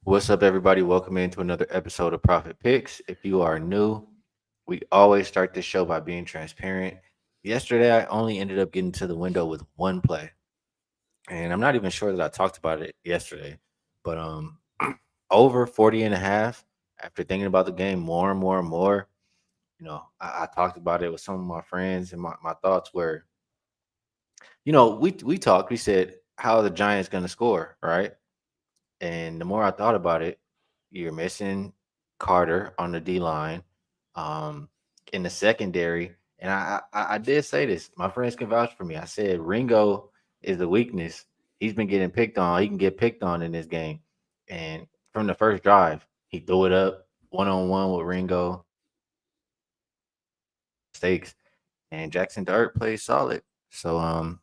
What's up, everybody? Welcome into another episode of Profit Picks. If you are new, we always start this show by being transparent. Yesterday, I only ended up getting to the window with one play, and I'm not even sure that I talked about it yesterday, but over 40 and a half. After thinking about the game more and more and more, I talked about it with some of my friends, and my thoughts were, we talked, we said, how are the Giants going to score, right? And the more I thought about it, you're missing Carter on the D line, um, in the secondary. And I did say this. My friends can vouch for me. I said Ringo is the weakness. He's been getting picked on. He can get picked on in this game. And from the first drive, he threw it up 1-on-1 with Ringo. Stakes. And Jackson Dart plays solid. So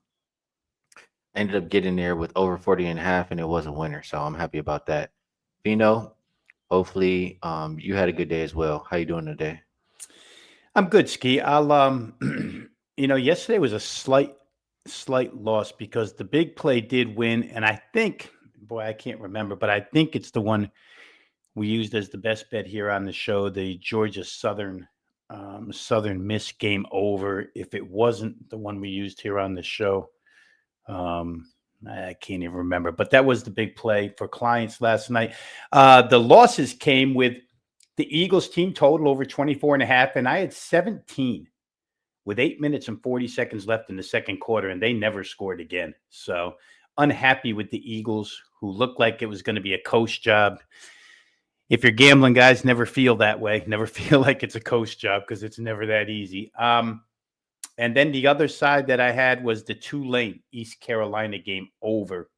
ended up getting there with over 40 and a half, and it was a winner. So I'm happy about that. Vino, hopefully you had a good day as well. How you doing today? I'm good, Skee. I'll yesterday was a slight loss because the big play did win, and I think, boy, I can't remember, but I think it's the one we used as the best bet here on the show, the Georgia Southern Miss game over. If it wasn't the one we used here on the show, um, I can't even remember, but that was the big play for clients last night. The losses came with the Eagles team total over 24 and a half, and I had 17 with 8 minutes and 40 seconds left in the second quarter, and they never scored again. So unhappy with the Eagles, who looked like it was going to be a coast job. If you're gambling, guys, never feel that way. Never feel like it's a coast job because it's never that easy. And then the other side that I had was the Tulane East Carolina game over.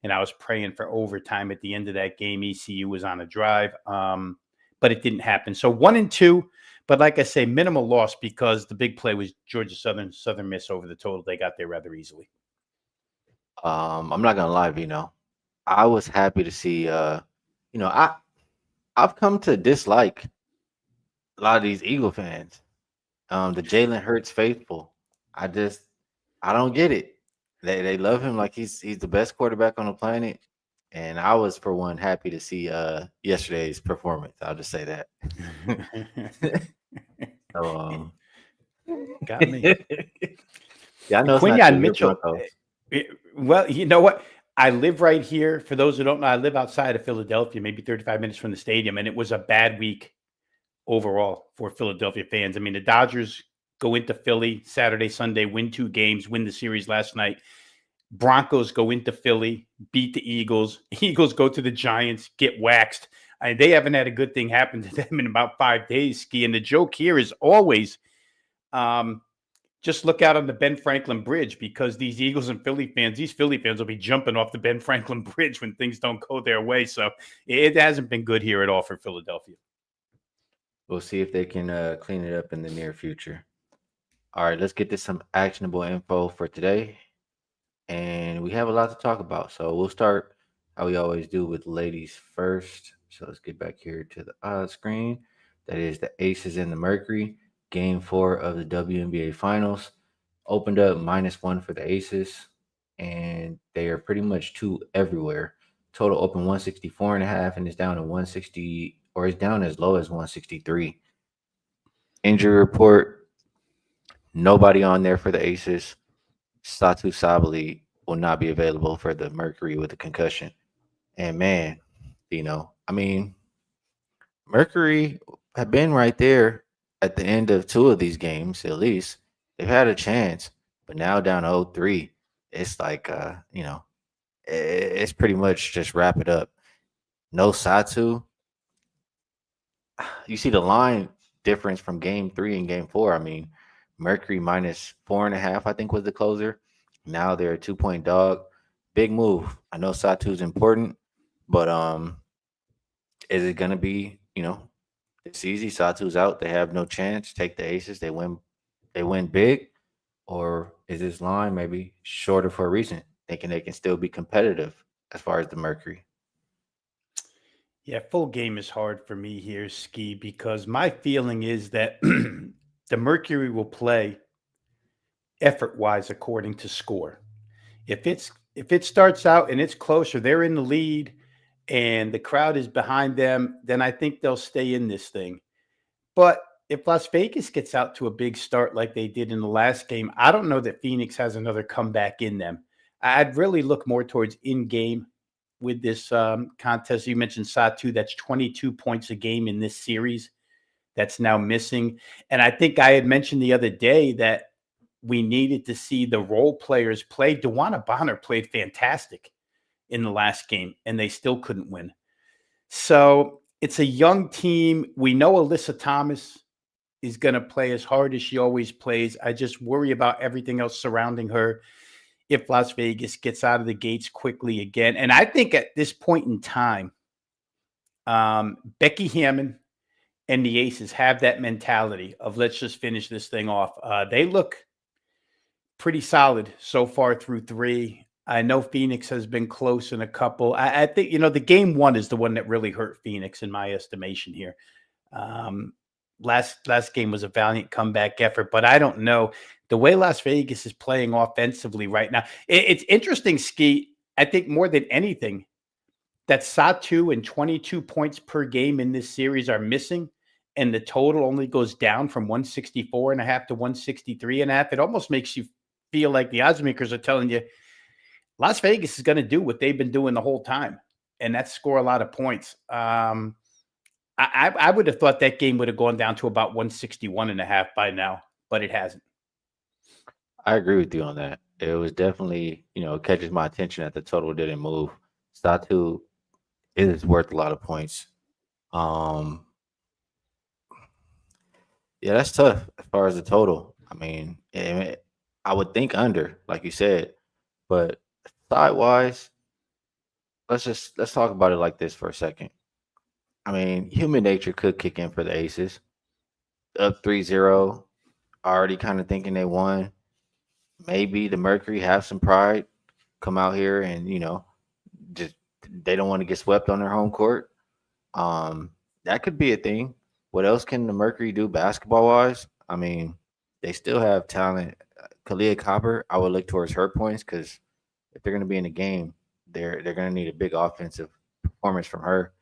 And I was praying for overtime at the end of that game. ECU was on a drive, but it didn't happen. So 1-2, but like I say, minimal loss because the big play was Georgia Southern Miss over the total. They got there rather easily. I'm not gonna lie, Vino. I was happy to see you know, I I've come to dislike a lot of these Eagle fans. The Jalen Hurts faithful. I just I don't get it. They love him like he's the best quarterback on the planet. And I was for one happy to see yesterday's performance. I'll just say that. so Got me. yeah, I know it's not you, Quinion your Mitchell. Broncos. Well, you know what? I live right here. For those who don't know, I live outside of Philadelphia, maybe 35 minutes from the stadium, and it was a bad week overall for Philadelphia fans. I mean, the Dodgers go into Philly Saturday, Sunday, win 2 games, win the series last night. Broncos go into Philly, beat the Eagles. Eagles go to the Giants, get waxed. They haven't had a good thing happen to them in about 5 days, Ski. And the joke here is always um, just look out on the Ben Franklin Bridge because these Eagles and these Philly fans will be jumping off the Ben Franklin Bridge when things don't go their way. So it hasn't been good here at all for Philadelphia. We'll see if they can clean it up in the near future. All right, let's get to some actionable info for today. And we have a lot to talk about. So we'll start how we always do with ladies first. So let's get back here to the odds screen. That is the Aces and the Mercury. Game 4 of the WNBA Finals. Opened up -1 for the Aces. And they are pretty much two everywhere. Total open 164 and a half, and it's down to 160, or it's down as low as 163. Injury report, nobody on there for the Aces. Satu Sabali will not be available for the Mercury with a concussion. And man, I mean, Mercury have been right there at the end of two of these games, at least. They've had a chance, but now down 0-3, it's like, it's pretty much just wrap it up. No Satu. You see the line difference from game 3 and game 4. I mean, Mercury -4.5, I think, was the closer. Now they're a 2-point dog. Big move. I know Satu's important, but is it gonna be, it's easy. Satu's out. They have no chance. Take the Aces. They win big. Or is this line maybe shorter for a reason? Thinking they can still be competitive as far as the Mercury. Yeah, full game is hard for me here, Ski, because my feeling is that the Mercury will play effort wise according to score. If it starts out and it's closer, they're in the lead, and the crowd is behind them, then I think they'll stay in this thing. But if Las Vegas gets out to a big start like they did in the last game, I don't know that Phoenix has another comeback in them. I'd really look more towards in game with this contest. You mentioned Satu, that's 22 points a game in this series that's now missing. And I think I had mentioned the other day that we needed to see the role players play. DeWanna Bonner played fantastic in the last game, and they still couldn't win. So it's a young team. We know Alyssa Thomas is going to play as hard as she always plays. I just worry about everything else surrounding her if Las Vegas gets out of the gates quickly again. And I think at this point in time, Becky Hammond and the Aces have that mentality of let's just finish this thing off. They look pretty solid so far through three. I know Phoenix has been close in a couple. I think, the game one is the one that really hurt Phoenix in my estimation here. Last game was a valiant comeback effort, but I don't know the way Las Vegas is playing offensively right now. It's interesting, Skee. I think more than anything that Satu and 22 points per game in this series are missing, and the total only goes down from 164.5 to 163.5. It almost makes you feel like the odds makers are telling you Las Vegas is going to do what they've been doing the whole time, and that's score a lot of points. I would have thought that game would have gone down to about 161.5 by now, but it hasn't. I agree with you on that. It was definitely, it catches my attention that the total didn't move. Satu is worth a lot of points. Um, yeah, that's tough as far as the total. I mean, I would think under, like you said, but sidewise, let's talk about it like this for a second. I mean, human nature could kick in for the Aces. Up 3-0, already kind of thinking they won. Maybe the Mercury have some pride, come out here and, just they don't want to get swept on their home court. That could be a thing. What else can the Mercury do basketball wise? I mean, they still have talent. Kalia Copper, I would look towards her points because if they're going to be in the game, they're going to need a big offensive performance from her.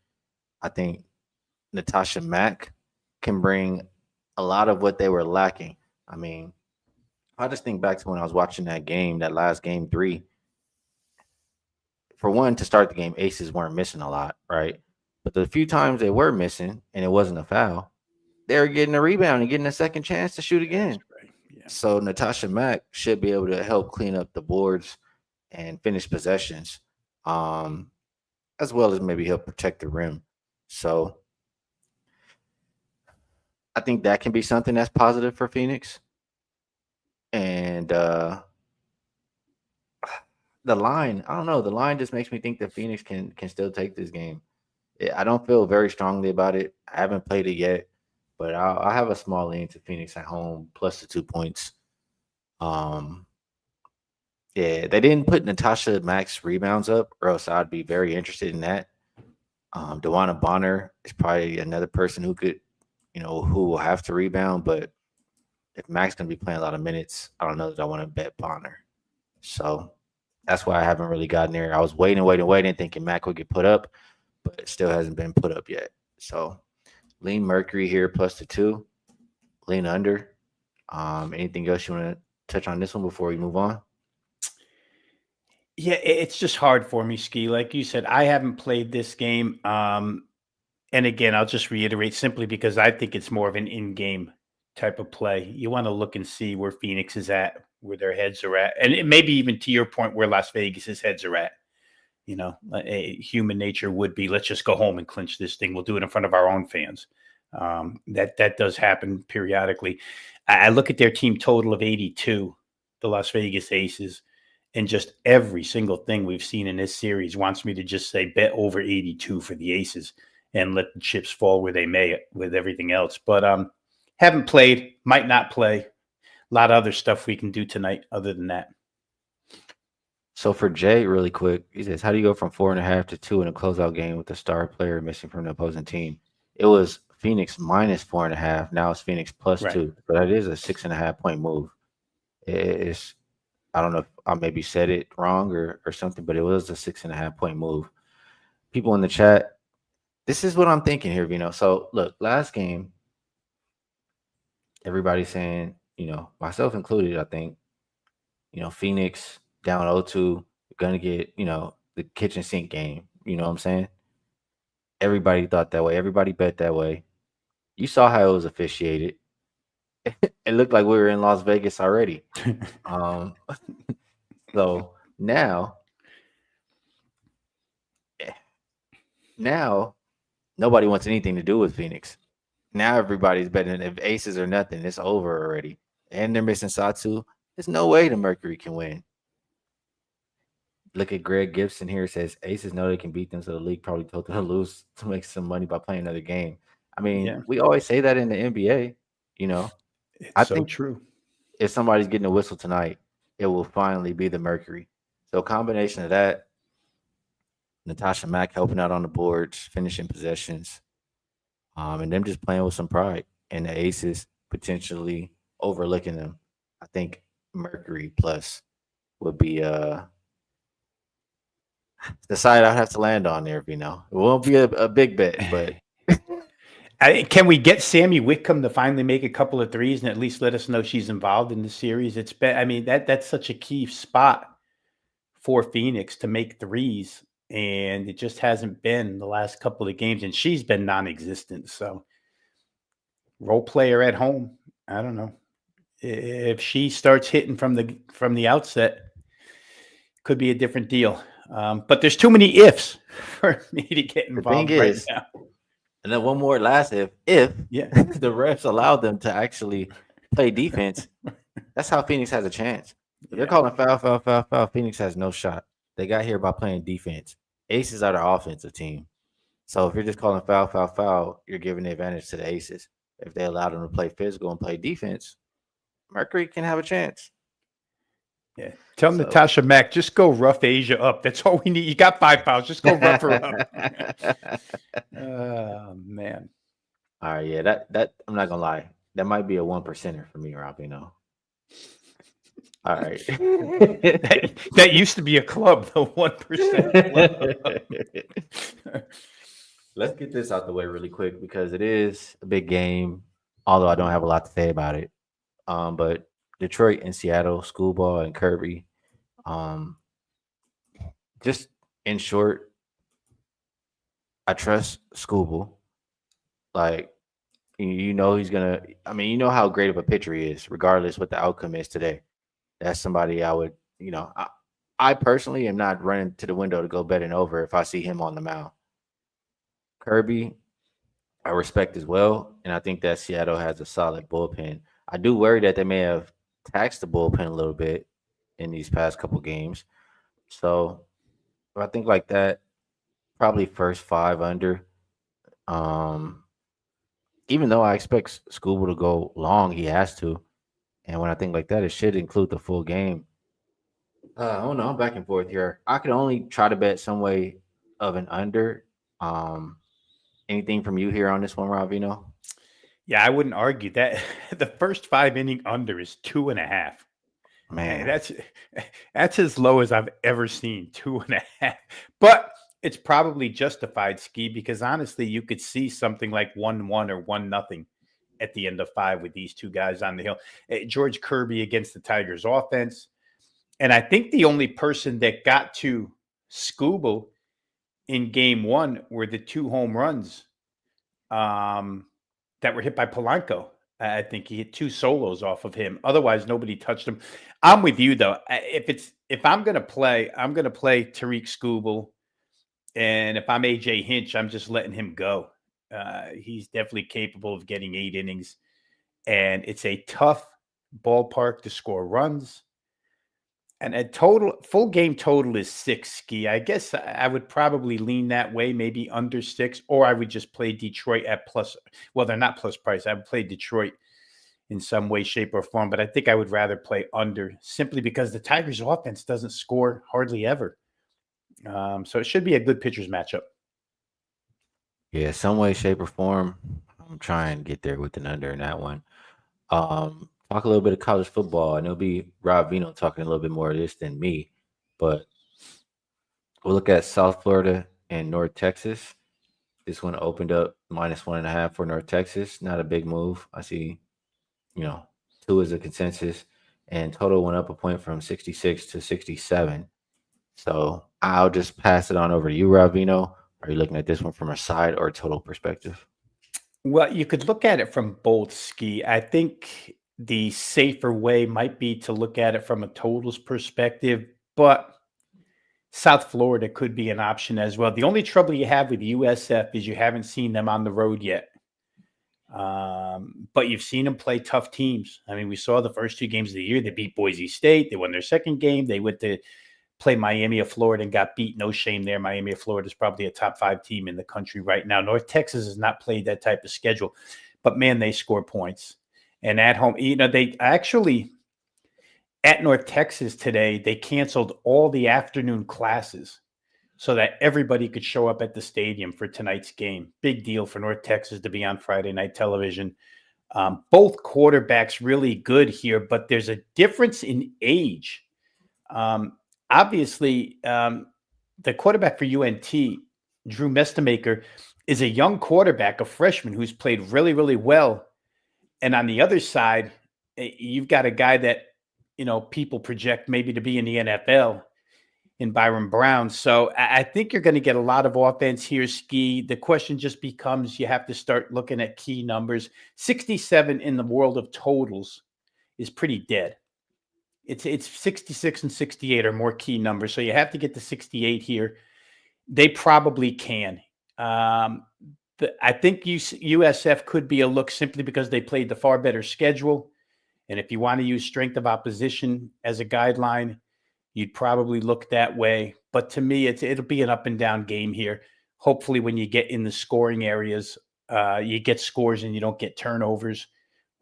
I think Natasha Mack can bring a lot of what they were lacking. I mean, I just think back to when I was watching that game, that last game 3. For one, to start the game, Aces weren't missing a lot, right? But the few times they were missing and it wasn't a foul, they were getting a rebound and getting a second chance to shoot again. Right. Yeah. So Natasha Mack should be able to help clean up the boards and finish possessions, as well as maybe help protect the rim. So I think that can be something that's positive for Phoenix. And the line, I don't know. The line just makes me think that Phoenix can still take this game. I don't feel very strongly about it. I haven't played it yet, but I'll have a small lean to Phoenix at home plus the 2 points. Yeah, they didn't put Natasha Mack's rebounds up, or else I'd be very interested in that. DeWanna Bonner is probably another person who could, who will have to rebound. But if Mack's going to be playing a lot of minutes, I don't know that I want to bet Bonner. So that's why I haven't really gotten there. I was waiting, thinking Mack would get put up, but it still hasn't been put up yet. So lean Mercury here plus the 2, lean under. Anything else you want to touch on this one before we move on? Yeah, it's just hard for me, Skee. Like you said, I haven't played this game. And again, I'll just reiterate simply because I think it's more of an in-game type of play. You want to look and see where Phoenix is at, where their heads are at, and maybe even to your point where Las Vegas's heads are at. Human nature would be, let's just go home and clinch this thing. We'll do it in front of our own fans. That does happen periodically. I look at their team total of 82, the Las Vegas Aces, and just every single thing we've seen in this series wants me to just say bet over 82 for the Aces and let the chips fall where they may with everything else. But haven't played, might not play. A lot of other stuff we can do tonight other than that. So for Jay, really quick, he says, how do you go from 4.5 to 2 in a closeout game with a star player missing from the opposing team? It was Phoenix minus 4.5. Now it's Phoenix plus Right. 2. So that is a 6.5 point move. It's, I don't know if I maybe said it wrong or something, but it was a 6.5 point move. people in the chat. This is what I'm thinking here, Vino. So look, last game, everybody's saying, myself included, I think, Phoenix down 0-2, gonna get, the kitchen sink game. You know what I'm saying? Everybody thought that way. Everybody bet that way. You saw how it was officiated. It looked like we were in Las Vegas already. Um, so now, eh, now nobody wants anything to do with Phoenix. Now everybody's betting if aces or nothing, it's over already. And they're missing Satu. There's no way the Mercury can win. Look at Greg Gibson here. Says aces know they can beat them, so the league probably told them to lose to make some money by playing another game. I mean, Yeah, we always say that in the NBA. You know, it's I so think true. if somebody's getting a whistle tonight, it will finally be the Mercury. So a combination of that, Natasha Mack helping out on the boards, finishing possessions, and them just playing with some pride, and the aces potentially overlooking them. I think Mercury plus would be the side I'd have to land on there. It won't be a big bet, but Can we get Sammy Whitcomb to finally make a couple of threes and at least let us know she's involved in the series? It's been, I mean, that's such a key spot for Phoenix to make threes, and it just hasn't been the last couple of games, and she's been non-existent. So, role player at home, I don't know if she starts hitting from the outset, could be a different deal. But there's too many ifs for me to get the thing involved right is, now. and then one more last if Yeah, the refs allow them to actually play defense, that's how Phoenix has a chance. If they're yeah, calling foul, foul, foul, foul, Phoenix has no shot. They got here by playing defense. Aces are the offensive team. So if you're just calling foul, foul, foul, you're giving the advantage to the aces. If they allow them to play physical and play defense, Mercury can have a chance. yeah. Tell So Natasha Mack, just go rough Asia up. That's all we need. You got 5 fouls. Just go rough her up. Oh man. all right, yeah, that I'm not gonna lie. That might be a 1%er for me, Rob. All right. That used to be a club, the 1% club. Let's get this out the way really quick because it is a big game, although I don't have a lot to say about it. But Detroit and Seattle, Schoolball and Kirby. Um, just in short, I trust Schoolball. Like he's gonna. I mean, you know how great of a pitcher he is, regardless what the outcome is today. That's somebody I would. I personally am not running to the window to go betting over if I see him on the mound. Kirby, I respect as well, and I think that Seattle has a solid bullpen. I do worry that they may have taxed the bullpen a little bit in these past couple games. So I think like that, probably first five under. Um, Even though I expect Scuba to go long, he has to. And when I think like that, it should include the full game. I don't know. I'm back and forth here. I could only try to bet some way of an under. Um, Anything from you here on this one, Ravino? Yeah, I wouldn't argue that the first 5 inning under is 2.5. Hey, Man, that's as low as I've ever seen, 2.5. But it's probably justified, Ski, because honestly, you could see something like 1-1 or 1-0 at the end of 5 with these two guys on the hill. George Kirby against the Tigers offense. And I think the only person that got to Scooble in game 1 were the 2 home runs that were hit by Polanco. I think he hit 2 solos off of him. Otherwise, nobody touched him. I'm with you though. If I'm gonna play, I'm gonna play Tariq Skubal, and if I'm AJ Hinch, I'm just letting him go. He's definitely capable of getting 8 innings, and it's a tough ballpark to score runs. And a full game total is 6, Ski. I guess I would probably lean that way, maybe under 6, or I would just play Detroit at plus. Well, they're not plus price. I would play Detroit in some way, shape, or form, but I think I would rather play under simply because the Tigers' offense doesn't score hardly ever. So it should be a good pitchers matchup. yeah, some way, shape, or form. I'm trying to get there with an under in that one. Talk a little bit of college football, and it'll be Rob Vino talking a little bit more of this than me. But we'll look at South Florida and North Texas. This one opened up -1.5 for North Texas. Not a big move. I see, you know, two is a consensus, and total went up a point from 66 to 67. So I'll just pass it on over to you, Rob Veno. Are you looking at this one from a side or total perspective? Well, you could look at it from both, Ski. I think the safer way might be to look at it from a totals perspective, but South Florida could be an option as well. The only trouble you have with USF is you haven't seen them on the road yet. But you've seen them play tough teams. I mean, we saw the first two games of the year. They beat Boise State. They won their second game. They went to play Miami of Florida and got beat. No shame there. Miami of Florida is probably a top 5 team in the country right now. North Texas has not played that type of schedule, but man, they score points. And at home, they actually at North Texas today, they canceled all the afternoon classes so that everybody could show up at the stadium for tonight's game. Big deal for North Texas to be on Friday night television. Both quarterbacks really good here, but there's a difference in age. Obviously, the quarterback for UNT, Drew Mestamaker, is a young quarterback, a freshman who's played really, really well. And on the other side, you've got a guy that, people project maybe to be in the NFL in Byron Brown. So I think you're going to get a lot of offense here, Skee. The question just becomes you have to start looking at key numbers. 67 in the world of totals is pretty dead. It's 66 and 68 are more key numbers. So you have to get to 68 here. They probably can. I think USF could be a look simply because they played the far better schedule. And if you want to use strength of opposition as a guideline, you'd probably look that way. But to me, it'll be an up and down game here. Hopefully when you get in the scoring areas, you get scores and you don't get turnovers,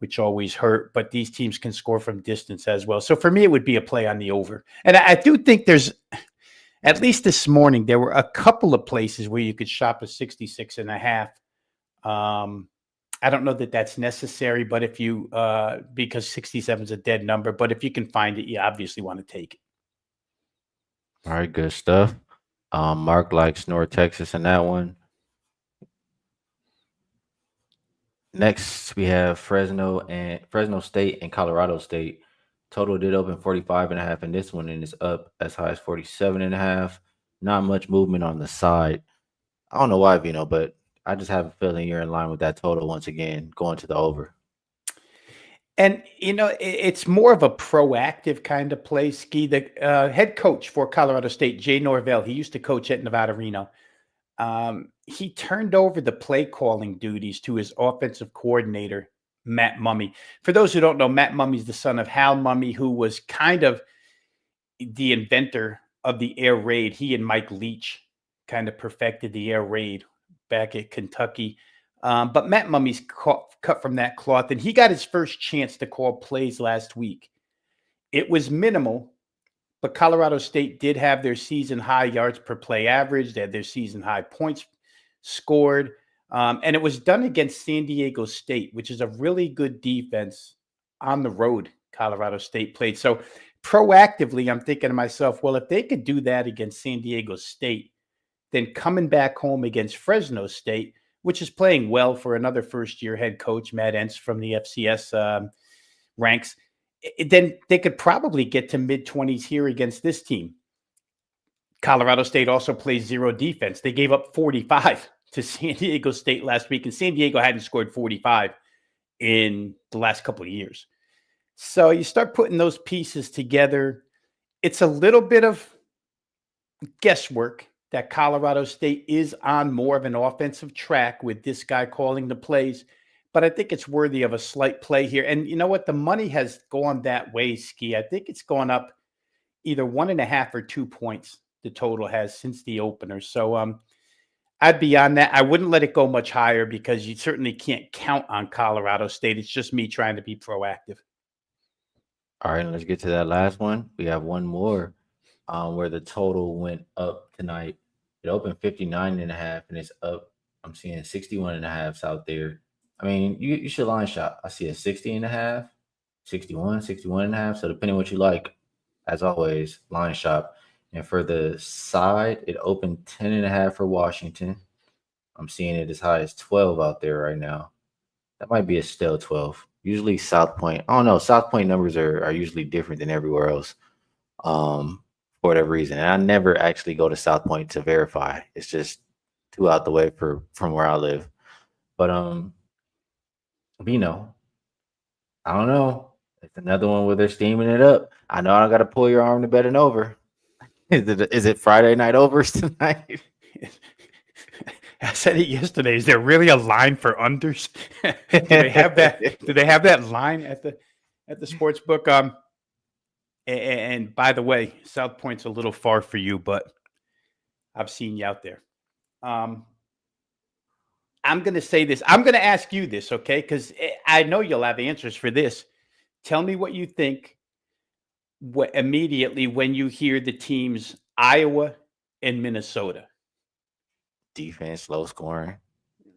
which always hurt. But these teams can score from distance as well. So for me, it would be a play on the over. And I do think there's, at least this morning, there were a couple of places where you could shop a 66.5. I don't know that that's necessary, but if you, because 67 is a dead number, but if you can find it, you obviously want to take it. All right, good stuff. Mark likes North Texas in that one. Next, we have Fresno State and Colorado State. Total did open 45.5 in this one, and it's up as high as 47.5. Not much movement on the side. I don't know why, Vino, but I just have a feeling you're in line with that total once again, going to the over. And, it's more of a proactive kind of play, Skee. The head coach for Colorado State, Jay Norvell, he used to coach at Nevada Reno. He turned over the play calling duties to his offensive coordinator, Matt Mummy. For those who don't know, Matt Mummy's the son of Hal Mummy, who was kind of the inventor of the air raid. He and Mike Leach kind of perfected the air raid back at Kentucky. But Matt Mummy's cut from that cloth, and he got his first chance to call plays last week. It was minimal, but Colorado State did have their season high yards per play average. They had their season high points scored. And it was done against San Diego State, which is a really good defense on the road. Colorado State played. So proactively, I'm thinking to myself, well, if they could do that against San Diego State, then coming back home against Fresno State, which is playing well for another first-year head coach, Matt Entz from the FCS ranks, then they could probably get to mid-20s here against this team. Colorado State also plays zero defense. They gave up 45 to San Diego State last week, and San Diego hadn't scored 45 in the last couple of years. So you start putting those pieces together. It's a little bit of guesswork that Colorado State is on more of an offensive track with this guy calling the plays. But I think it's worthy of a slight play here. And you know what? The money has gone that way, Skee. I think it's gone up either 1.5 or 2 points, the total has since the opener. So I'd be on that. I wouldn't let it go much higher because you certainly can't count on Colorado State. It's just me trying to be proactive. All right, let's get to that last one. We have one more where the total went up tonight. It opened 59.5 and it's up. I'm seeing 61.5s out there. I mean, you should line shop. I see a 60.5, 61.5. So depending on what you like, as always, line shop. And for the side, it opened 10.5 for Washington. I'm seeing it as high as 12 out there right now. That might be a still 12. Usually South Point. I don't know. South Point numbers are usually different than everywhere else. For whatever reason. And I never actually go to South Point to verify. It's just too out the way from where I live. But Vino, I don't know. It's another one where they're steaming it up. I know I gotta pull your arm to bet an over. Is it Friday night overs tonight? I said it yesterday. Is there really a line for unders? Do they have that? Do they have that line at the sports book? And by the way, South Point's a little far for you, but I've seen you out there. I'm going to say this. I'm going to ask you this, okay? Because I know you'll have answers for this. Tell me what you think immediately when you hear the teams Iowa and Minnesota. Defense, low scoring.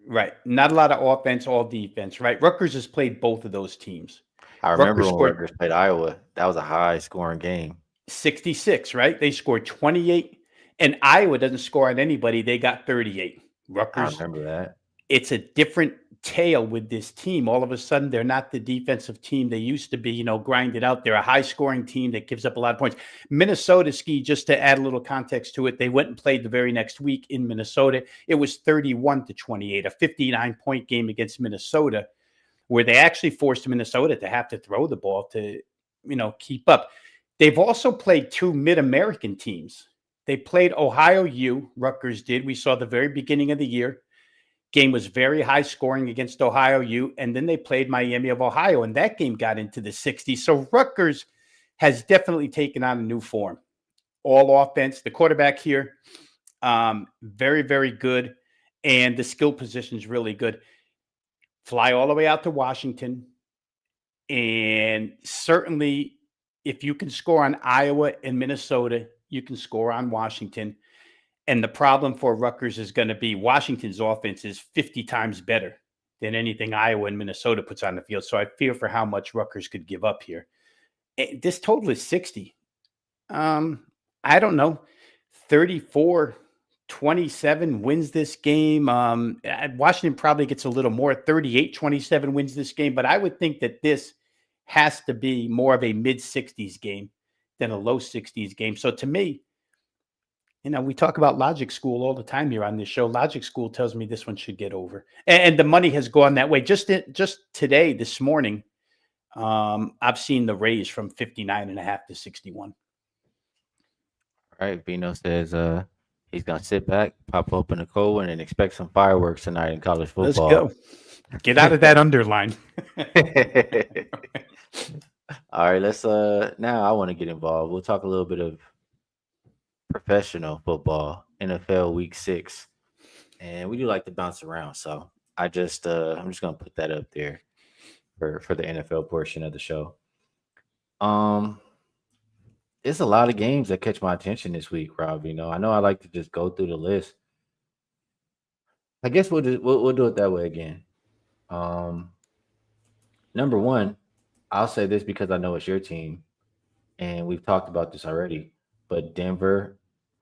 Right. Not a lot of offense, all defense, right? Rutgers has played both of those teams. I remember Rutgers when scored Rutgers played Iowa. That was a high scoring game. 66, right? They scored 28, and Iowa doesn't score on anybody. They got 38. I Rutgers, remember that. it's a different tale with this team. All of a sudden, they're not the defensive team they used to be, grinded out. They're a high-scoring team that gives up a lot of points. Minnesota, Skee, just to add a little context to it, they went and played the very next week in Minnesota. It was 31-28, a 59-point game against Minnesota, where they actually forced Minnesota to have to throw the ball to, keep up. They've also played two Mid-American teams. They played Ohio U, Rutgers did. We saw the very beginning of the year. Game was very high scoring against Ohio U, and then they played Miami of Ohio, and that game got into the 60s. So Rutgers has definitely taken on a new form. All offense. The quarterback here, very, very good, and the skill position is really good. Fly all the way out to Washington, and certainly if you can score on Iowa and Minnesota, you can score on Washington. And the problem for Rutgers is going to be Washington's offense is 50 times better than anything Iowa and Minnesota puts on the field. So I fear for how much Rutgers could give up here. This total is 60. I don't know. 34-27 wins this game. Washington probably gets a little more. 38-27 wins this game. But I would think that this has to be more of a mid-60s game than a low 60s game. So to me, we talk about Logic School all the time here on this show. Logic School tells me this one should get over. And the money has gone that way. Just today, this morning, I've seen the raise from 59.5 to 61. All right. Vino says he's going to sit back, pop open a cold one, and expect some fireworks tonight in college football. Let's go. Get out of that underline. All right. Let's now I want to get involved. We'll talk a little bit of professional football, NFL Week 6, and we do like to bounce around. So I'm just gonna put that up there for the NFL portion of the show. It's a lot of games that catch my attention this week, Rob. I know I like to just go through the list. I guess we'll do it that way again. Number one, I'll say this because I know it's your team, and we've talked about this already. But Denver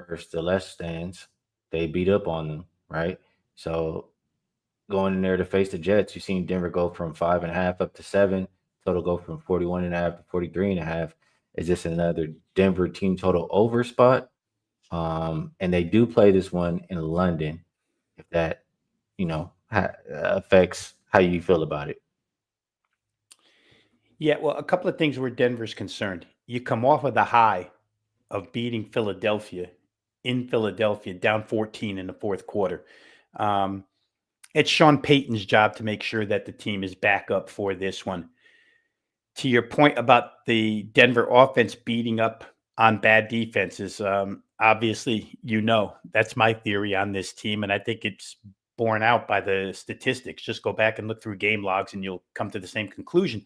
versus the Less Stands, they beat up on them, right? So going in there to face the Jets, you've seen Denver go from 5.5 up to 7. Total go from 41.5 to 43.5. Is this another Denver team total over spot? And they do play this one in London. If that, affects how you feel about it. Yeah, well, a couple of things where Denver's concerned. You come off of the high of beating Philadelphia in Philadelphia, down 14 in the fourth quarter. It's Sean Payton's job to make sure that the team is back up for this one. To your point about the Denver offense beating up on bad defenses, obviously, that's my theory on this team, and I think it's borne out by the statistics. Just go back and look through game logs, and you'll come to the same conclusion.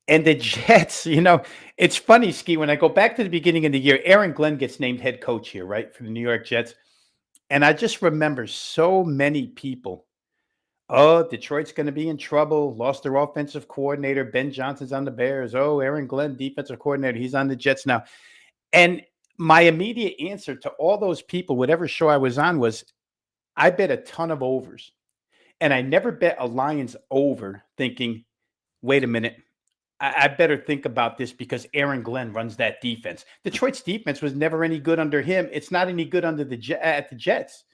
And the Jets, it's funny, Skee, when I go back to the beginning of the year, Aaron Glenn gets named head coach here, right, for the New York Jets. And I just remember so many people, Detroit's going to be in trouble, lost their offensive coordinator. Ben Johnson's on the Bears. Aaron Glenn, defensive coordinator, he's on the Jets now. And my immediate answer to all those people, whatever show I was on, was I bet a ton of overs. And I never bet a Lions over thinking, wait a minute, I better think about this because Aaron Glenn runs that defense. Detroit's defense was never any good under him. It's not any good under at the Jets.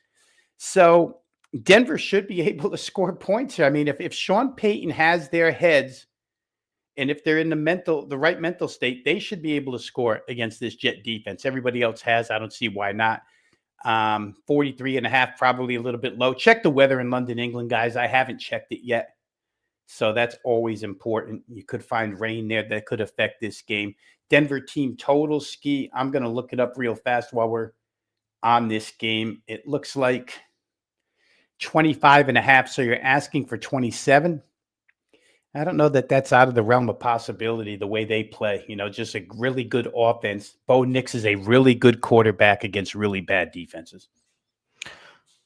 So Denver should be able to score points here. I mean, if Sean Payton has their heads and if they're in the right mental state, they should be able to score against this Jet defense. Everybody else has. I don't see why not. 43 and a half, probably a little bit low. Check the weather in London, England, guys. I haven't checked it yet. So that's always important. You could find rain there that could affect this game. Denver team total, Skee. I'm going to look it up real fast while we're on this game. It looks like 25 and a half. So you're asking for 27. I don't know that that's out of the realm of possibility the way they play. Just a really good offense. Bo Nix is a really good quarterback against really bad defenses.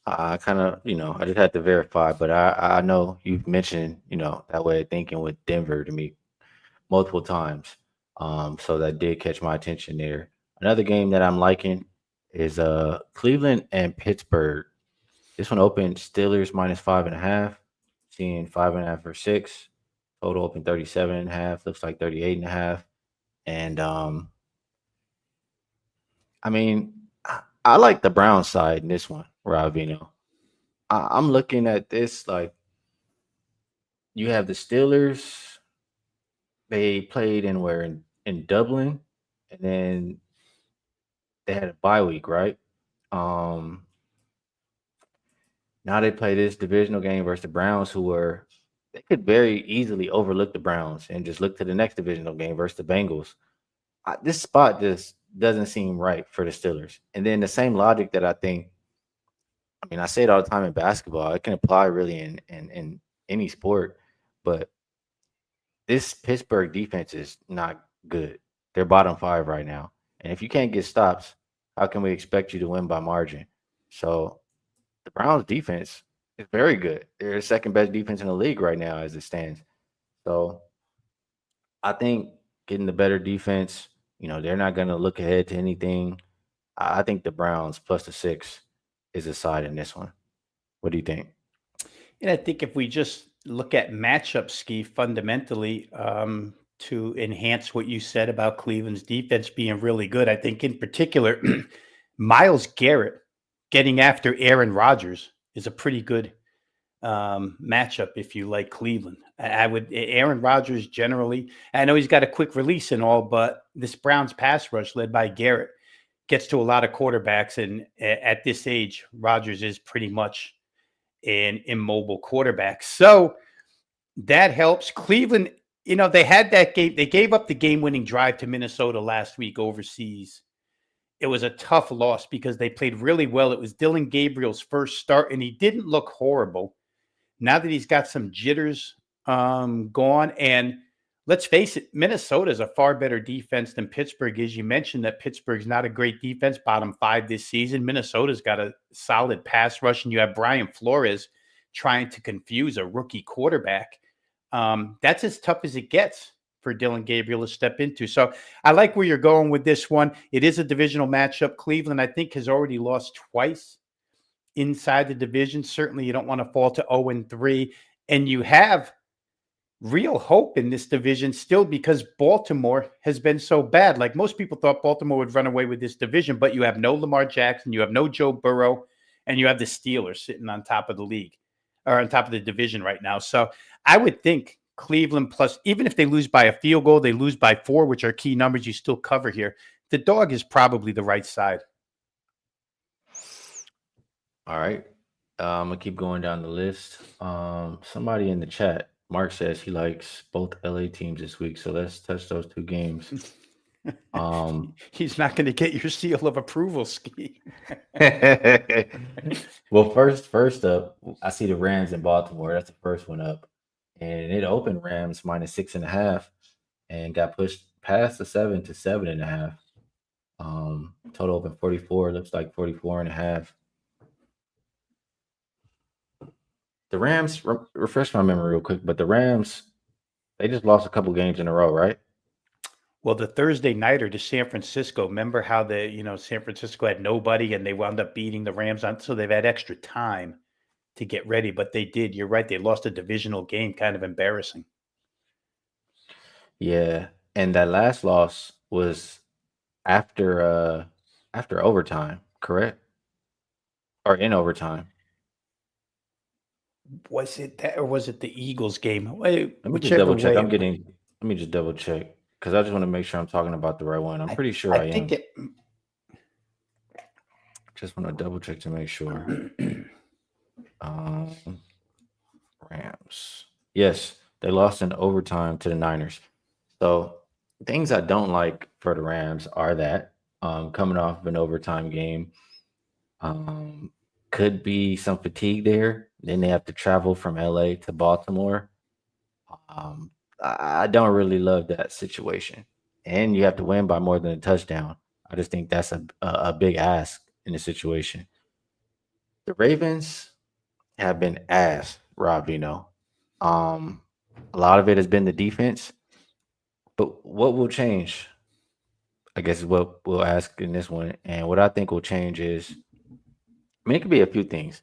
I kind of, I just had to verify, but I know you've mentioned, that way of thinking with Denver to me multiple times. So that did catch my attention there. Another game that I'm liking is Cleveland and Pittsburgh. This one opened Steelers minus 5.5, seeing 5.5 or 6. Total open 37.5, looks like 38.5. And I mean, I like the Brown side in this one, Rob Veno. I'm looking at this like you have the Steelers. They played in Dublin, and then they had a bye week, right? Um, Now they play this divisional game versus the Browns, they could very easily overlook the Browns and just look to the next divisional game versus the Bengals. This spot just doesn't seem right for the Steelers. And then the same logic that I mean, I say it all the time in basketball. It can apply really in any sport, but this Pittsburgh defense is not good. They're bottom 5 right now. And if you can't get stops, how can we expect you to win by margin? So the Browns defense is very good. They're the second best defense in the league right now as it stands. So I think getting the better defense, they're not going to look ahead to anything. I think the Browns plus the 6 is a side in this one. What do you think? And I think if we just look at matchup, Skee, fundamentally, to enhance what you said about Cleveland's defense being really good, I think in particular, Myles Garrett getting after Aaron Rodgers is a pretty good matchup if you like Cleveland. Aaron Rodgers generally, I know he's got a quick release and all, but this Browns pass rush led by Garrett gets to a lot of quarterbacks. And at this age, Rodgers is pretty much an immobile quarterback. So that helps. Cleveland, they had that game. They gave up the game-winning drive to Minnesota last week overseas. It was a tough loss because they played really well. It was Dylan Gabriel's first start, and he didn't look horrible. Now that he's got some jitters gone, and let's face it, Minnesota is a far better defense than Pittsburgh is. You mentioned that Pittsburgh's not a great defense, bottom 5 this season. Minnesota's got a solid pass rush, and you have Brian Flores trying to confuse a rookie quarterback. That's as tough as it gets for Dylan Gabriel to step into. So I like where you're going with this one. It is a divisional matchup. Cleveland, I think, has already lost twice inside the division. Certainly you don't want to fall to 0-3. And you have real hope in this division still because Baltimore has been so bad. Like most people thought Baltimore would run away with this division, but you have no Lamar Jackson, you have no Joe Burrow, and you have the Steelers sitting on top of the league or on top of the division right now. So I would think Cleveland plus, even if they lose by a field goal, they lose by 4, which are key numbers you still cover here. The dog is probably the right side. All right. I'm going to keep going down the list. Somebody in the chat, Mark says he likes both LA teams this week. So let's touch those 2 games. He's not going to get your seal of approval, Skee. Well, first up, I see the Rams in Baltimore. That's the first one up. And it opened Rams minus 6.5 and got pushed past the 7 to 7.5. Total open 44, looks like 44.5. The Rams, refresh my memory real quick, but the Rams, they just lost a couple games in a row, right? Well, the Thursday nighter to San Francisco, remember how San Francisco had nobody and they wound up beating the Rams on, so they've had extra time to get ready, but they did. You're right. They lost a divisional game, kind of embarrassing. Yeah, and that last loss was after after overtime, correct? Or in overtime. Was it that or was it the Eagles game? Let me just Whichever double check. way I'm it went. getting. Let me just double check because I just want to make sure I'm talking about the right one. I'm I, pretty sure I I think am. it Just want to double check to make sure. Um, Rams. Yes, they lost in overtime to the Niners. So things I don't like for the Rams are that coming off of an overtime game, um, could be some fatigue there. Then they have to travel from LA to Baltimore. Um, I don't really love that situation. And you have to win by more than a touchdown. I just think that's a big ask in the situation. The Ravens have been ass, Rob Veno. Um, a lot of it has been the defense, but what will change? I guess is what we'll ask in this one. And what I think will change is, I mean, it could be a few things.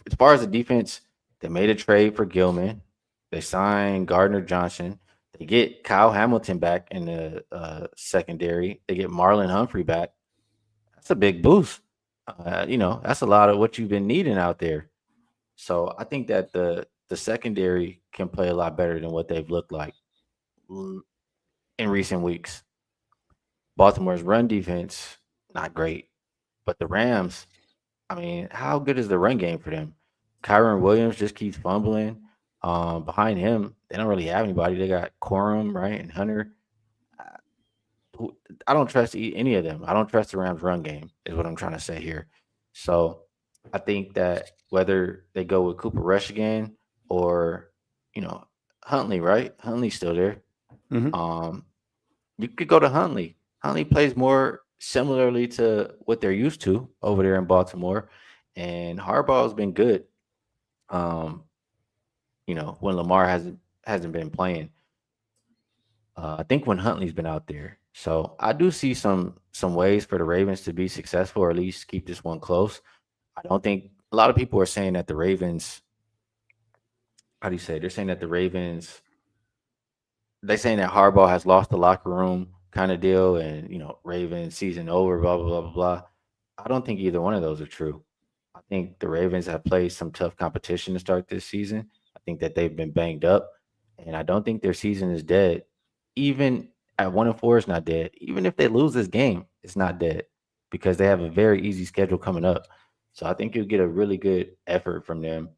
As far as the defense, they made a trade for Gilman. They signed Gardner Johnson. They get Kyle Hamilton back in the secondary. They get Marlon Humphrey back. That's a big boost. That's a lot of what you've been needing out there. So I think that the secondary can play a lot better than what they've looked like l- in recent weeks. Baltimore's run defense, not great. But the Rams, I mean, how good is the run game for them? Kyron Williams just keeps fumbling. Behind him, they don't really have anybody. They got Corum, right, and Hunter. Uh, I don't trust any of them. I don't trust the Rams' run game. Is what I'm trying to say here. So I think that whether they go with Cooper Rush again or you know Huntley, right? Huntley's still there. Mhm. Um, you could go to Huntley. Huntley plays more similarly to what they're used to over there in Baltimore, and Harbaugh's been good. Um, when Lamar hasn't been playing. I think when Huntley's been out there, so I do see some ways for the Ravens to be successful, or at least keep this one close. I don't think a lot of people are saying that the Ravens. How do you say? They're saying that the Ravens they saying that Harbaugh has lost the locker room kind of deal, and Ravens season over, blah blah blah blah blah. I don't think either one of those are true. I think the Ravens have played some tough competition to start this season. I think that they've been banged up, and I don't think their season is dead. Even at 1-4, it's not dead. Even if they lose this game, it's not dead because they have a very easy schedule coming up. So I think you'll get a really good effort from them,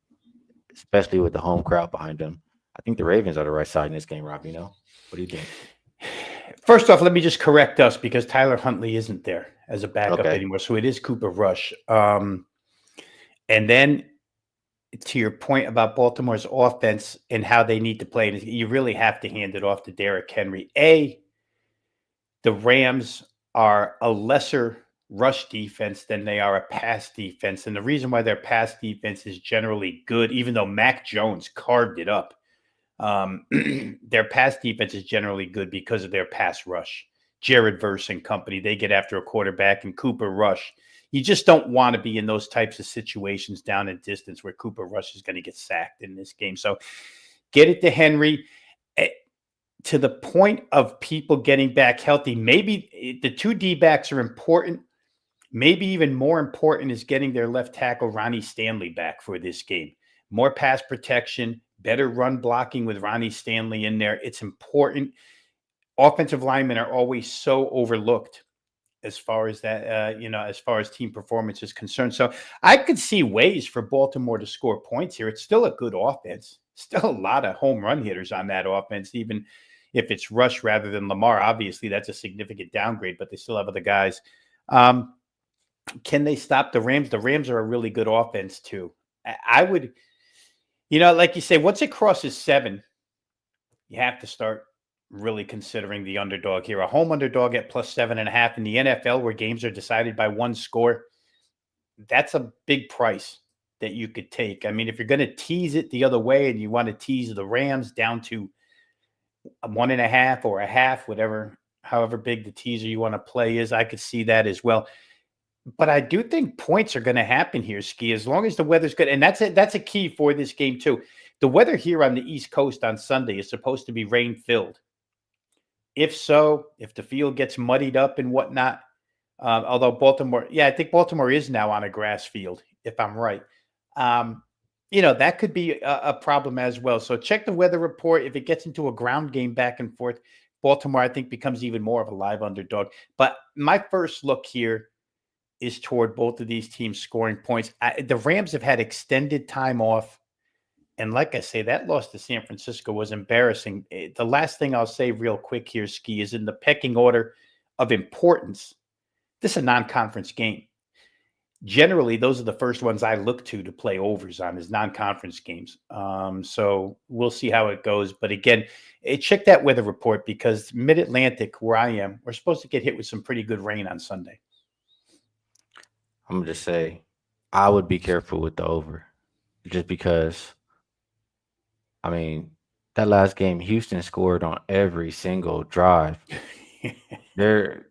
especially with the home crowd behind them. I think the Ravens are the right side in this game, Rob. What do you think? First off, let me just correct us because Tyler Huntley isn't there as a backup Okay. anymore. So it is Cooper Rush. And then to your point about Baltimore's offense and how they need to play, you really have to hand it off to Derrick Henry. The Rams are a lesser rush defense than they are a pass defense. And the reason why their pass defense is generally good, even though Mac Jones carved it up, their pass defense is generally good because of their pass rush. Jared Verse and company, they get after a quarterback, and Cooper Rush. You just don't want to be in those types of situations down in distance where Cooper Rush is going to get sacked in this game. So get it to Henry. To the point of people getting back healthy, maybe the two D backs are important. Maybe even more important is getting their left tackle, Ronnie Stanley, back for this game. More pass protection, better run blocking with Ronnie Stanley in there. It's important. Offensive linemen are always so overlooked as far as that, as far as team performance is concerned. So I could see ways for Baltimore to score points here. It's still a good offense. Still a lot of home run hitters on that offense, even if it's Rush rather than Lamar. Obviously, that's a significant downgrade, but they still have other guys. Can they stop the Rams? The Rams are a really good offense too. I would, like you say, once it crosses 7, you have to start really considering the underdog here. A home underdog at +7.5 in the NFL, where games are decided by one score, that's a big price that you could take. I mean, if you're going to tease it the other way and you want to tease the Rams down to a 1.5 or a half, whatever, however big the teaser you want to play is. I could see that as well. But I do think points are going to happen here, Skee, as long as the weather's good. And that's it. That's a key for this game, too. The weather here on the East Coast on Sunday is supposed to be rain filled. If so, if the field gets muddied up and whatnot, although Baltimore, I think Baltimore is now on a grass field, if I'm right. That could be a problem as well. So check the weather report. If it gets into a ground game back and forth, Baltimore, I think, becomes even more of a live underdog. But my first look here is toward both of these teams scoring points. The Rams have had extended time off. And like I say, that loss to San Francisco was embarrassing. The last thing I'll say real quick here, Skee, is in the pecking order of importance. This is a non-conference game. Generally, those are the first ones I look to play overs on is non-conference games. So we'll see how it goes. But again, check that weather report because Mid-Atlantic, where I am, we're supposed to get hit with some pretty good rain on Sunday. I'm going to just say I would be careful with the over just because, I mean, that last game, Houston scored on every single drive. The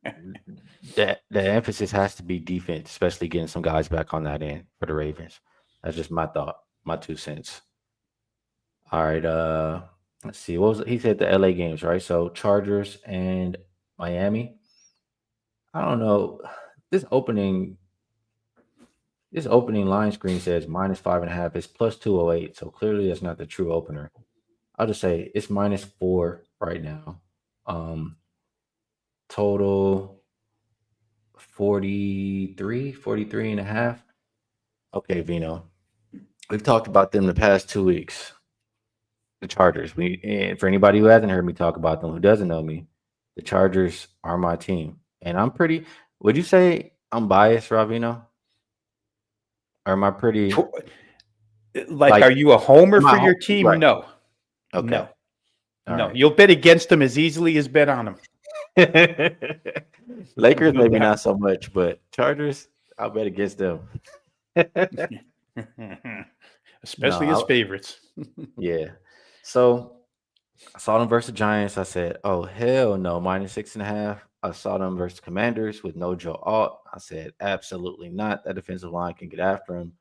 emphasis has to be defense, especially getting some guys back on that end for the Ravens. That's just my thought, my 2 cents. All right, let's see. What was he said the LA games, right? So Chargers and Miami. I don't know. This opening line screen says -5.5. It's +208. So clearly that's not the true opener. I'll just say it's -4 right now. Total 43 and a half. Okay, Veno. We've talked about them the past 2 weeks. The Chargers. And for anybody who hasn't heard me talk about them, who doesn't know me, the Chargers are my team. And would you say I'm biased, Rob Veno? Or am I pretty like are you a homer for your team? Right. No. Okay. No. All no. right. You'll bet against them as easily as bet on them. Lakers, maybe not so much, but Chargers, I'll bet against them. Especially as favorites. Yeah. So I saw them versus Giants. I said, oh, hell no, -6.5. I saw them versus Commanders with no Joe Alt. I said, absolutely not. That defensive line can get after him,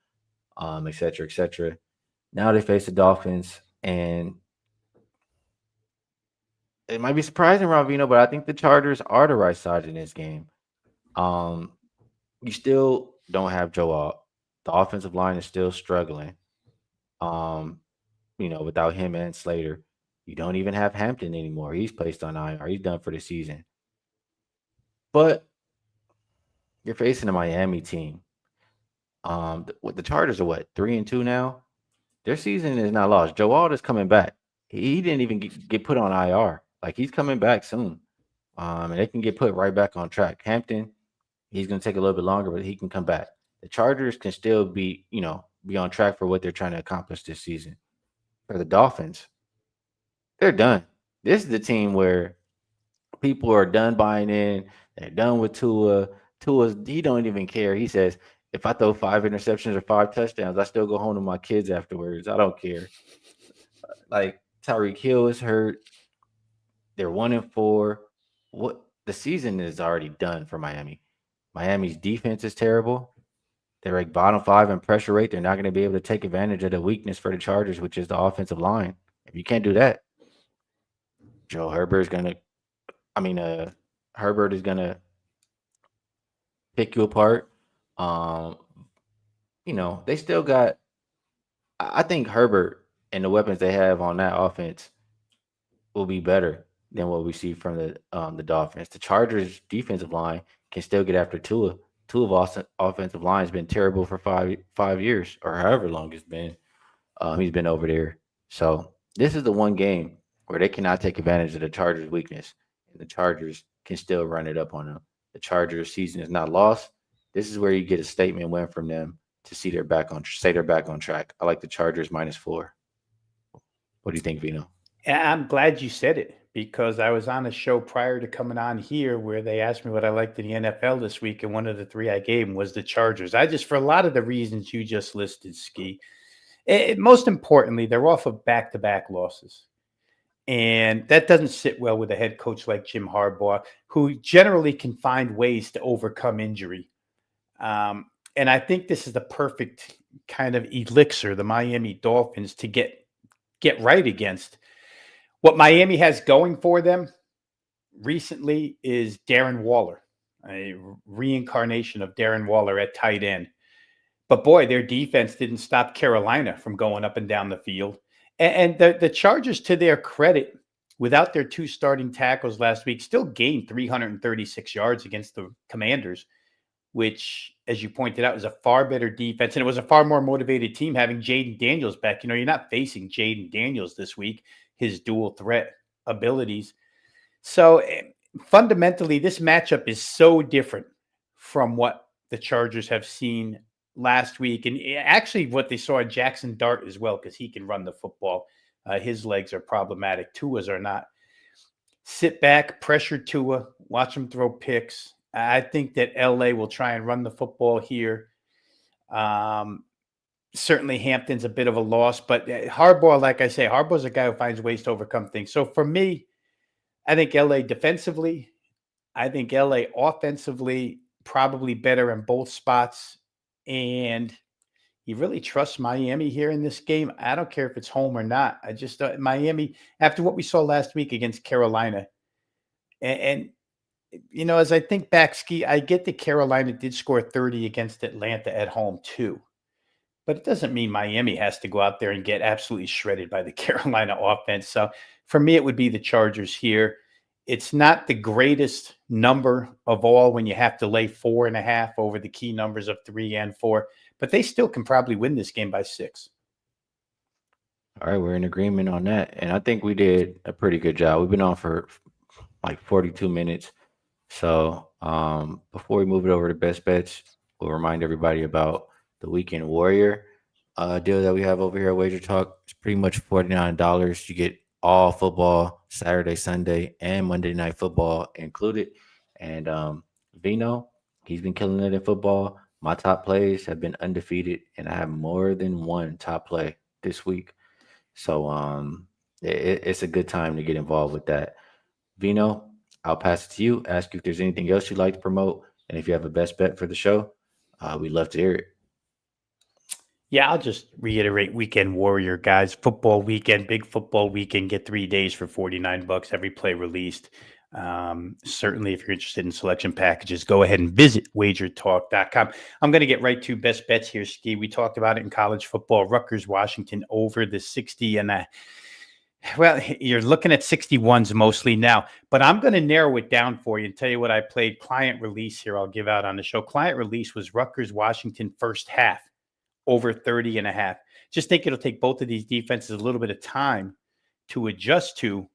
et cetera, et cetera. Now they face the Dolphins, and it might be surprising, Ravino, but I think the Chargers are the right side in this game. You still don't have Joe Alt. The offensive line is still struggling. Without him and Slater. You don't even have Hampton anymore. He's placed on IR. He's done for the season. But you're facing a Miami team. The Chargers are 3-2 now? Their season is not lost. Joe Alt is coming back. He didn't even get put on IR. Like, he's coming back soon. And they can get put right back on track. Hampton, he's going to take a little bit longer, but he can come back. The Chargers can still be on track for what they're trying to accomplish this season. For the Dolphins, they're done. This is the team where people are done buying in. They're done with Tua. He don't even care. He says, if I throw 5 interceptions or 5 touchdowns, I still go home to my kids afterwards. I don't care. Like, Tyreek Hill is hurt. They're 1-4. What the season is already done for Miami. Miami's defense is terrible. They're like bottom 5 in pressure rate. They're not going to be able to take advantage of the weakness for the Chargers, which is the offensive line. If you can't do that, Herbert is going to pick you apart. They still got. I think Herbert and the weapons they have on that offense will be better than what we see from the Dolphins. The Chargers' defensive line can still get after Tua. Tua's offensive line has been terrible for 5 years or however long it's been. He's been over there. So this is the one game where they cannot take advantage of the Chargers' weakness, and the Chargers can still run it up on them. The Chargers' season is not lost. This is where you get a statement win from them to say they're back on track. I like the Chargers -4. What do you think, Veno? I'm glad you said it because I was on a show prior to coming on here where they asked me what I liked in the NFL this week, and one of the 3 I gave them was the Chargers. For a lot of the reasons you just listed, Skee. Most importantly, they're off of back-to-back losses. And that doesn't sit well with a head coach like Jim Harbaugh, who generally can find ways to overcome injury. Um, and I think this is the perfect kind of elixir, the Miami Dolphins, to get right against. What Miami has going for them recently is Darren Waller, a reincarnation of Darren Waller at tight end. But boy, their defense didn't stop Carolina from going up and down the field. And the Chargers, to their credit, without their two starting tackles last week, still gained 336 yards against the Commanders, which, as you pointed out, is a far better defense. And it was a far more motivated team having Jaden Daniels back. You're not facing Jaden Daniels this week, his dual threat abilities. So fundamentally, this matchup is so different from what the Chargers have seen last week, and actually what they saw in Jackson Dart as well, because he can run the football. His legs are problematic. Tua's are not. Sit back, pressure Tua, watch him throw picks. I think that LA will try and run the football here. Certainly Hampton's a bit of a loss, but Harbaugh, like I say, Harbaugh's a guy who finds ways to overcome things. So for me, I think LA defensively, I think LA offensively, probably better in both spots. And you really trust Miami here in this game? I don't care if it's home or not. I just Miami, after what we saw last week against Carolina, and as I think back, Skee, I get that Carolina did score 30 against Atlanta at home too. But it doesn't mean Miami has to go out there and get absolutely shredded by the Carolina offense. So for me, it would be the Chargers here. It's not the greatest number of all when you have to lay 4.5 over the key numbers of 3 and 4, but they still can probably win this game by 6. All right, we're in agreement on that. And I think we did a pretty good job. We've been on for like 42 minutes. So before we move it over to best bets, we'll remind everybody about the Weekend Warrior deal that we have over here at Wager Talk. It's pretty much $49. You get all football, Saturday, Sunday, and Monday Night Football included. And Veno, he's been killing it in football. My top plays have been undefeated, and I have more than one top play this week. So it's a good time to get involved with that. Veno, I'll pass it to you. Ask you if there's anything else you'd like to promote, and if you have a best bet for the show, we'd love to hear it. Yeah, I'll just reiterate Weekend Warrior, guys. Football weekend, big football weekend. Get 3 days for $49 every play released. Certainly, if you're interested in selection packages, go ahead and visit wagertalk.com. I'm going to get right to best bets here, Skee. We talked about it in college football. Rutgers, Washington over the 60. And well, you're looking at 61s mostly now, but I'm going to narrow it down for you and tell you what I played. Client release here, I'll give out on the show. Client release was Rutgers, Washington first half over 30.5. Just think it'll take both of these defenses a little bit of time to adjust to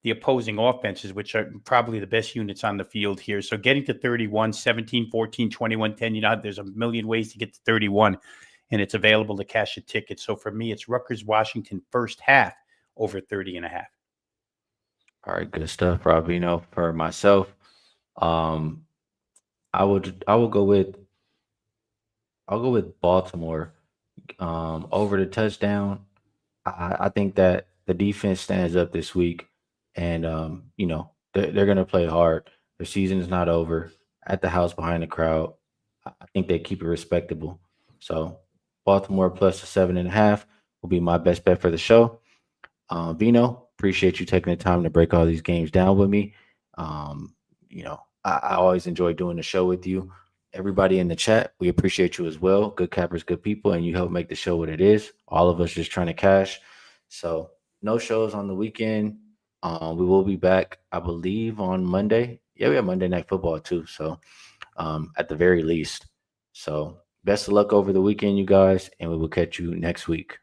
the opposing offenses, which are probably the best units on the field here. So getting to 31, 17, 14, 21, 10, there's a million ways to get to 31, and it's available to cash a ticket. So for me, it's Rutgers, Washington first half over 30.5. All right, good stuff, Rob Veno. For myself, I will go with Baltimore over the touchdown. I think that the defense stands up this week, and they're going to play hard. The season is not over. At the house behind the crowd, I think they keep it respectable. So Baltimore plus the 7.5 will be my best bet for the show. Veno, appreciate you taking the time to break all these games down with me. I always enjoy doing the show with you. Everybody in the chat, we appreciate you as well. Good cappers, good people, and you help make the show what it is. All of us just trying to cash. So no shows on the weekend. We will be back, I believe, on Monday. Yeah, we have Monday Night Football too. So at the very least. So best of luck over the weekend, you guys, and we will catch you next week.